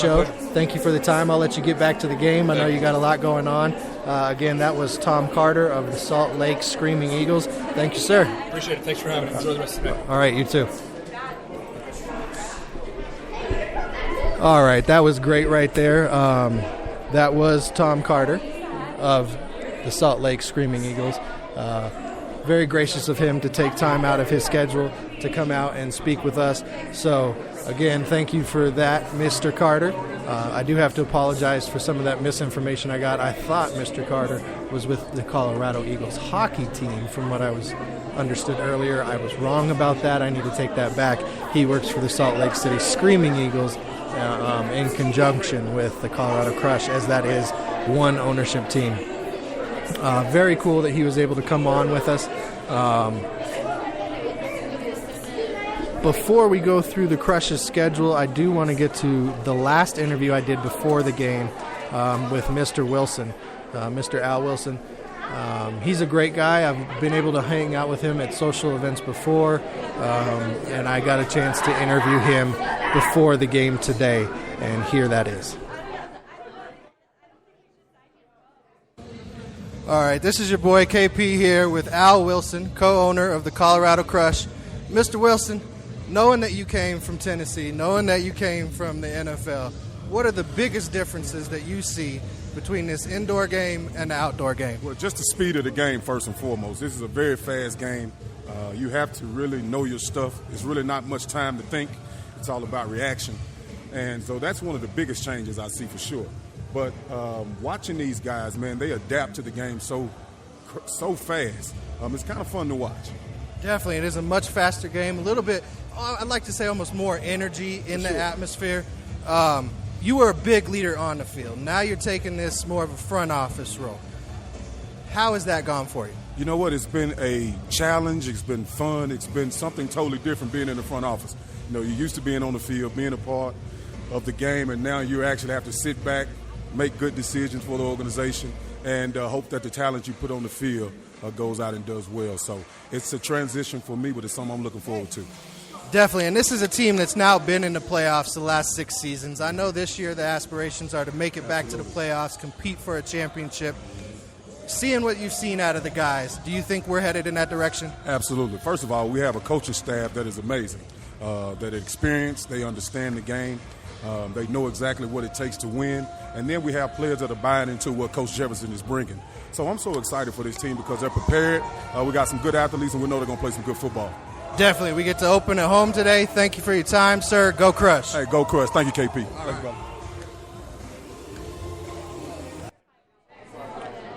Show. Thank you for the time. I'll let you get back to the game. I know you got a lot going on. Again, that was Tom Carter of the Salt Lake Screaming Eagles. Thank you, sir. Appreciate it. Thanks for having me. Enjoy the rest of the day. All right, you too. All right, that was great right there. That was Tom Carter of the Salt Lake Screaming Eagles. Very gracious of him to take time out of his schedule to come out and speak with us. So, again, thank you for that, Mr. Carter. I do have to apologize for some of that misinformation I got. I thought Mr. Carter was with the Colorado Eagles hockey team from what I was understood earlier. I was wrong about that. I need to take that back. He works for the Salt Lake City Screaming Eagles in conjunction with the Colorado Crush, as that is one ownership team. Very cool that he was able to come on with us. Before we go through the Crush's schedule, I do want to get to the last interview I did before the game with Mr. Wilson, Mr. Al Wilson. He's a great guy. I've been able to hang out with him at social events before, and I got a chance to interview him before the game today, and here that is. All right, this is your boy KP here with Al Wilson, co-owner of the Colorado Crush. Mr. Wilson, knowing that you came from Tennessee, knowing that you came from the NFL, what are the biggest differences that you see between this indoor game and the outdoor game? Well, just the speed of the game, first and foremost. This is a very fast game. You have to really know your stuff. There's really not much time to think. It's all about reaction. And so that's one of the biggest changes I see for sure. But watching these guys, man, they adapt to the game so fast. It's kind of fun to watch. Definitely. It is a much faster game, a little bit, I'd like to say almost more energy in the atmosphere. You were a big leader on the field. Now you're taking this more of a front office role. How has that gone for you? You know what? It's been a challenge. It's been fun. It's been something totally different being in the front office. You know, you're used to being on the field, being a part of the game, and now you actually have to sit back, make good decisions for the organization, and hope that the talent you put on the field goes out and does well. So it's a transition for me, but it's something I'm looking forward to. Definitely, and this is a team that's now been in the playoffs the last 6 seasons. I know this year the aspirations are to make it back to the playoffs, compete for a championship. Seeing what you've seen out of the guys, do you think we're headed in that direction? Absolutely. First of all, we have a coaching staff that is amazing, that are experienced, they understand the game, they know exactly what it takes to win, and then we have players that are buying into what Coach Jefferson is bringing. So I'm so excited for this team because they're prepared. We got some good athletes, and we know they're going to play some good football. Definitely. We get to open at home today. Thank you for your time, sir. Go Crush. Hey, go Crush. Thank you, KP.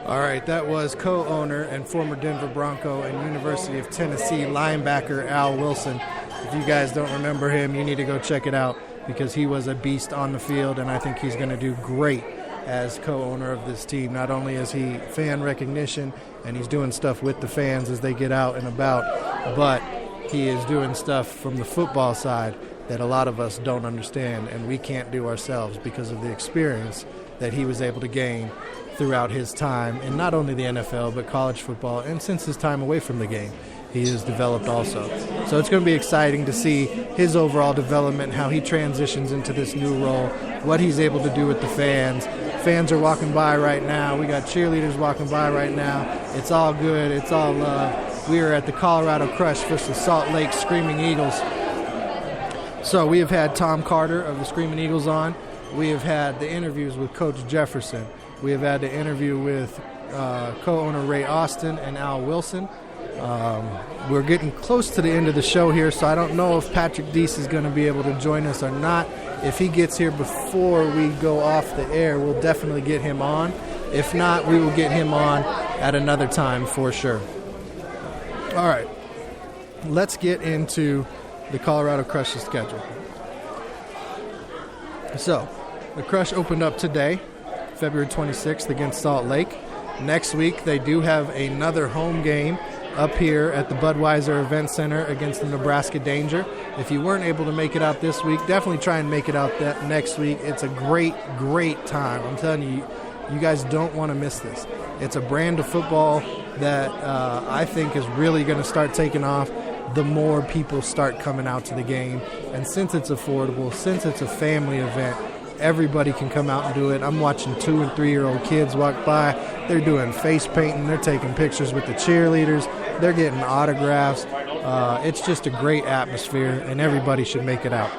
All right, that was co-owner and former Denver Bronco and University of Tennessee linebacker Al Wilson. If you guys don't remember him, you need to go check it out because he was a beast on the field, and I think he's going to do great as co-owner of this team. Not only is he fan recognition and he's doing stuff with the fans as they get out and about, but he is doing stuff from the football side that a lot of us don't understand and we can't do ourselves because of the experience that he was able to gain throughout his time in not only the NFL but college football, and since his time away from the game he has developed also. So it's going to be exciting to see his overall development, how he transitions into this new role, what he's able to do with the fans. Fans are walking by right now. We got cheerleaders walking by right now. It's all good. It's all love. We are at the Colorado Crush versus Salt Lake Screaming Eagles. So we have had Tom Carter of the Screaming Eagles on. We have had the interviews with Coach Jefferson. We have had the interview with co-owner Ray Austin and Al Wilson. We're getting close to the end of the show here, so I don't know if Patrick Deese is going to be able to join us or not. If he gets here before we go off the air, we'll definitely get him on. If not, we will get him on at another time for sure. All right, let's get into the Colorado Crush's schedule. So, the Crush opened up today, February 26th against Salt Lake. Next week, they do have another home game up here at the Budweiser Event Center against the Nebraska Danger. If you weren't able to make it out this week, definitely try and make it out that next week. It's a great, great time. I'm telling you, you guys don't want to miss this. It's a brand of football that I think is really going to start taking off the more people start coming out to the game. And since it's affordable, since it's a family event, Everybody can come out and do it. I'm watching 2- and 3-year-old kids walk by. They're doing face painting. They're taking pictures with the cheerleaders. They're getting autographs. It's just a great atmosphere, and everybody should make it out.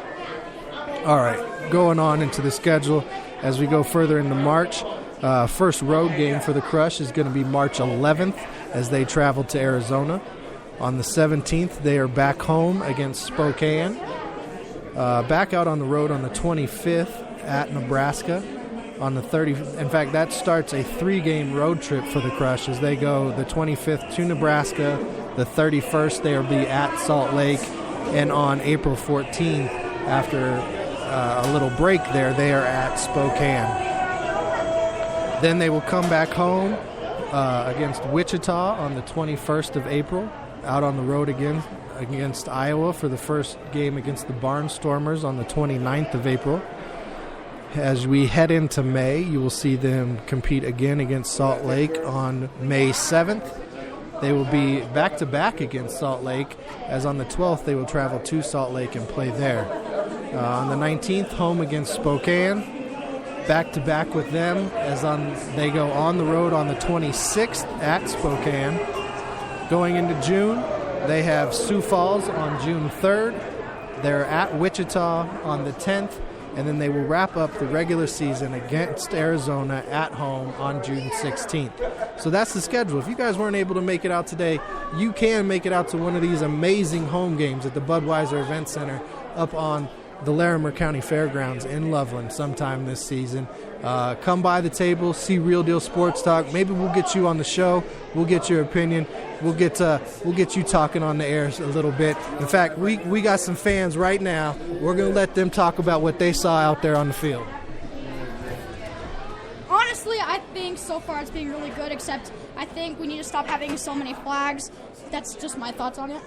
All right, going on into the schedule as we go further into March. First road game for the Crush is going to be March 11th as they travel to Arizona. On the 17th, they are back home against Spokane. Back out on the road on the 25th at Nebraska. On the 30th, in fact, that starts a 3-game road trip for the Crush as they go the 25th to Nebraska. The 31st, they will be at Salt Lake. And on April 14th, after a little break there, they are at Spokane. Then they will come back home against Wichita on the 21st of April, out on the road again against Iowa for the first game against the Barnstormers on the 29th of April. As we head into May, you will see them compete again against Salt Lake on May 7th. They will be back-to-back against Salt Lake, as on the 12th they will travel to Salt Lake and play there. On the 19th, home against Spokane. Back-to-back with them as they go on the road on the 26th at Spokane. Going into June, they have Sioux Falls on June 3rd. They're at Wichita on the 10th, and then they will wrap up the regular season against Arizona at home on June 16th. So that's the schedule. If you guys weren't able to make it out today, you can make it out to one of these amazing home games at the Budweiser Event Center up on the Larimer County Fairgrounds in Loveland sometime this season. Come by the table, see Real Deal Sports Talk. Maybe we'll get you on the show. We'll get your opinion. We'll get you talking on the air a little bit. In fact, we got some fans right now. We're going to let them talk about what they saw out there on the field. Honestly, I think so far it's being really good, except I think we need to stop having so many flags. That's just my thoughts on it.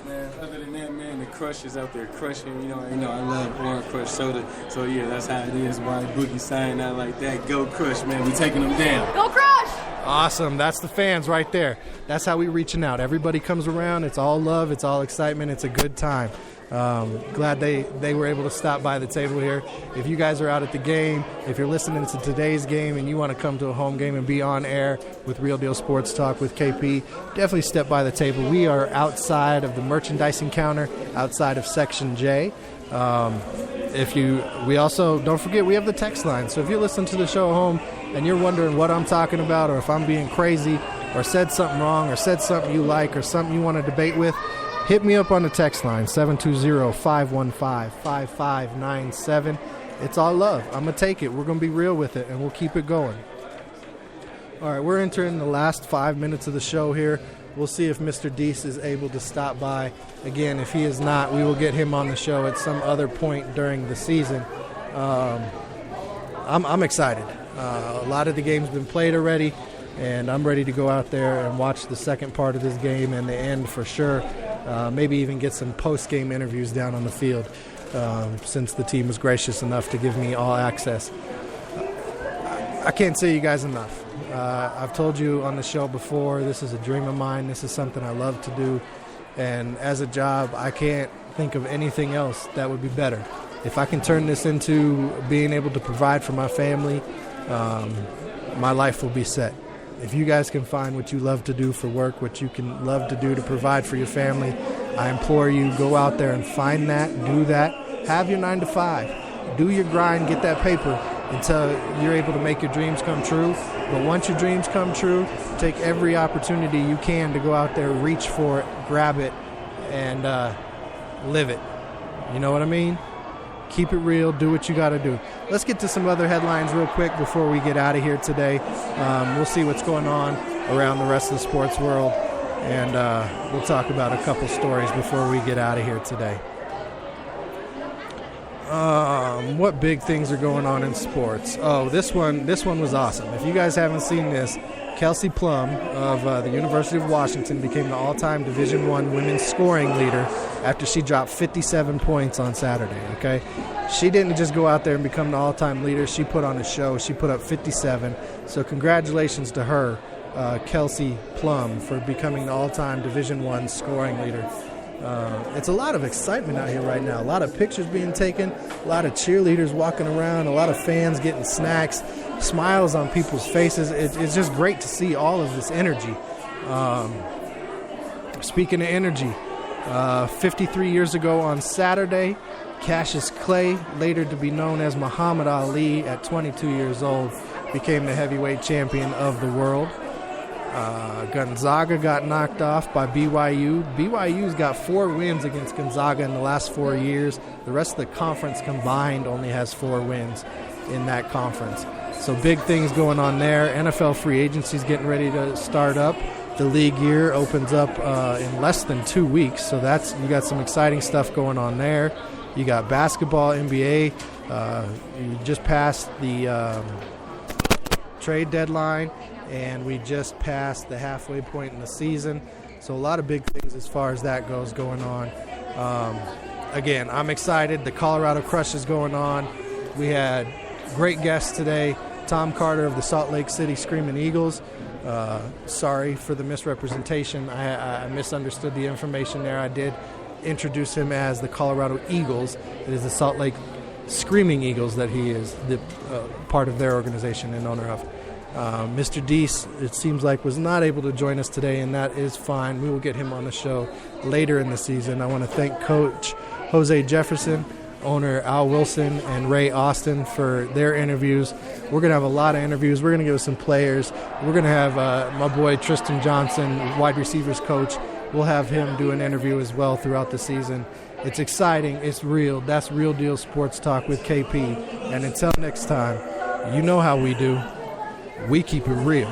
Man, other than that, man, the Crush is out there crushing. You know, I love Orange Crush soda. So yeah, that's how it is. Why Boogie signing out like that? Go Crush, man. We taking them down. Go Crush! Awesome. That's the fans right there. That's how we reaching out. Everybody comes around. It's all love. It's all excitement. It's a good time. Glad they were able to stop by the table here. If you guys are out at the game, if you're listening to today's game and you want to come to a home game and be on air with Real Deal Sports Talk with KP, definitely step by the table. We are outside of the merchandising counter, outside of Section J. We also, don't forget, we have the text line. So if you're listening to the show at home and you're wondering what I'm talking about, or if I'm being crazy, or said something wrong, or said something you like, or something you want to debate with, hit me up on the text line, 720-515-5597. It's all love. I'm going to take it. We're going to be real with it, and we'll keep it going. All right, we're entering the last 5 minutes of the show here. We'll see if Mr. Deese is able to stop by. Again, if he is not, we will get him on the show at some other point during the season. I'm excited. A lot of the game's been played already, and I'm ready to go out there and watch the second part of this game and the end for sure. Maybe even get some post-game interviews down on the field since the team was gracious enough to give me all access. I can't say you guys enough. I've told you on the show before, this is a dream of mine. This is something I love to do. And as a job, I can't think of anything else that would be better. If I can turn this into being able to provide for my family, my life will be set. If you guys can find what you love to do for work, what you can love to do to provide for your family, I implore you, go out there and find that, do that. Have your 9 to 5. Do your grind, get that paper until you're able to make your dreams come true. But once your dreams come true, take every opportunity you can to go out there, reach for it, grab it, and live it. You know what I mean? Keep it real. Do what you got to do. Let's get to some other headlines real quick before we get out of here today. We'll see what's going on around the rest of the sports world, and we'll talk about a couple stories before we get out of here today. What big things are going on in sports? Oh, this one was awesome. If you guys haven't seen this, Kelsey Plum of the University of Washington became the all-time Division I women's scoring leader after she dropped 57 points on Saturday, okay? She didn't just go out there and become the all-time leader. She put on a show. She put up 57. So congratulations to her, Kelsey Plum, for becoming the all-time Division I scoring leader. It's a lot of excitement out here right now. A lot of pictures being taken, a lot of cheerleaders walking around, a lot of fans getting snacks, smiles on people's faces. It's just great to see all of this energy. Speaking of energy, 53 years ago on Saturday, Cassius Clay, later to be known as Muhammad Ali, at 22 years old, became the heavyweight champion of the world. Gonzaga got knocked off by BYU. BYU's got 4 wins against Gonzaga in the last 4 years. The rest of the conference combined only has 4 wins in that conference. So big things going on there. NFL free agency is getting ready to start up. The league year opens up in less than 2 weeks, so you got some exciting stuff going on there. You got basketball, NBA. You just passed the trade deadline, and we just passed the halfway point in the season. So a lot of big things as far as that goes going on. Again, I'm excited. The Colorado Crush is going on. We had great guests today. Tom Carter of the Salt Lake City Screaming Eagles. Sorry for the misrepresentation. I misunderstood the information there. I did introduce him as the Colorado Eagles. It is the Salt Lake Screaming Eagles that he is the part of their organization and owner of. Mr. Deese, it seems like, was not able to join us today, and that is fine. We will get him on the show later in the season. I want to thank Coach Jose Jefferson, owner Al Wilson, and Ray Austin for their interviews. We're going to have a lot of interviews. We're going to give us some players. We're going to have my boy Tristan Johnson, wide receivers coach. We'll have him do an interview as well throughout the season. It's exciting. It's real. That's Real Deal Sports Talk with KP. And until next time, you know how we do. We keep it real.